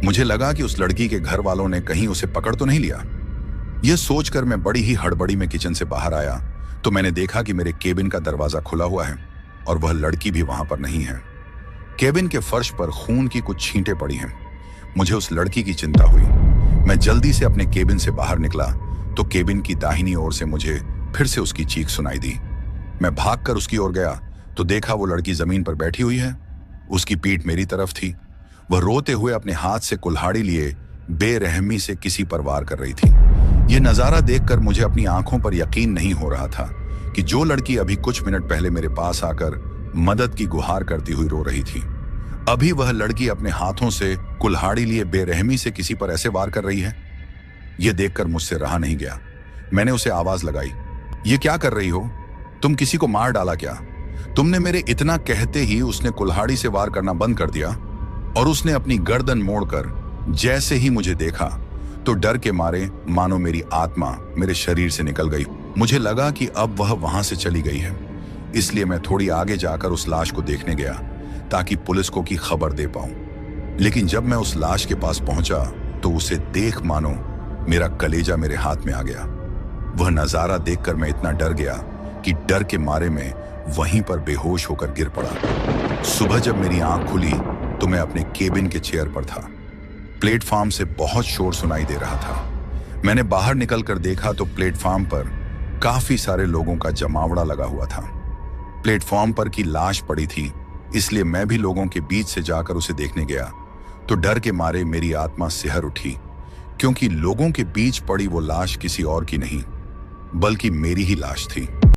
मुझे लगा कि उस लड़की के घर वालों ने कहीं उसे पकड़ तो नहीं लिया। यह सोचकर मैं बड़ी ही हड़बड़ी में किचन से बाहर आया तो मैंने देखा कि मेरे केबिन का दरवाजा खुला हुआ है और वह लड़की भी वहां पर नहीं है। केबिन के फर्श पर खून की कुछ छींटें पड़ी हैं। मुझे उस लड़की की चिंता हुई। मैं जल्दी से अपने केबिन से बाहर निकला तो केबिन की दाहिनी ओर से मुझे फिर से उसकी चीख सुनाई दी। मैं भागकर उसकी ओर गया तो देखा वो लड़की जमीन पर बैठी हुई है। उसकी पीठ मेरी तरफ थी। वह रोते हुए अपने हाथ से कुल्हाड़ी लिए बेरहमी से किसी पर वार कर रही थी। यह नजारा देखकर मुझे अपनी आंखों पर यकीन नहीं हो रहा था कि जो लड़की अभी कुछ मिनट पहले मेरे पास आकर मदद की गुहार करती हुई रो रही थी, अभी वह लड़की अपने हाथों से कुल्हाड़ी लिए बेरहमी से किसी पर ऐसे वार कर रही है। यह देखकर मुझसे रहा नहीं गया। मैंने उसे आवाज लगाई, ये क्या कर रही हो? तुम किसी को मार डाला क्या? तुमने मेरे इतना कहते ही उसने कुल्हाड़ी से वार करना बंद कर दिया और उसने अपनी गर्दन मोड़कर जैसे ही मुझे देखा तो डर के मारे मानो मेरी आत्मा मेरे शरीर से निकल गई। मुझे लगा कि अब वह वहां से चली गई है, इसलिए मैं थोड़ी आगे जाकर उस लाश को देखने गया ताकि पुलिस को की खबर दे पाऊं। लेकिन जब मैं उस लाश के पास पहुंचा तो उसे देख मानो मेरा कलेजा मेरे हाथ में आ गया। वह नजारा देखकर मैं इतना डर गया कि डर के मारे में वहीं पर बेहोश होकर गिर पड़ा। सुबह जब मेरी आंख खुली तो मैं अपने केबिन के चेयर पर था। प्लेटफॉर्म से बहुत शोर सुनाई दे रहा था। मैंने बाहर निकलकर देखा तो प्लेटफॉर्म पर काफी सारे लोगों का जमावड़ा लगा हुआ था। प्लेटफॉर्म पर की लाश पड़ी थी, इसलिए मैं भी लोगों के बीच से जाकर उसे देखने गया तो डर के मारे मेरी आत्मा सिहर उठी, क्योंकि लोगों के बीच पड़ी वो लाश किसी और की नहीं बल्कि मेरी ही लाश थी।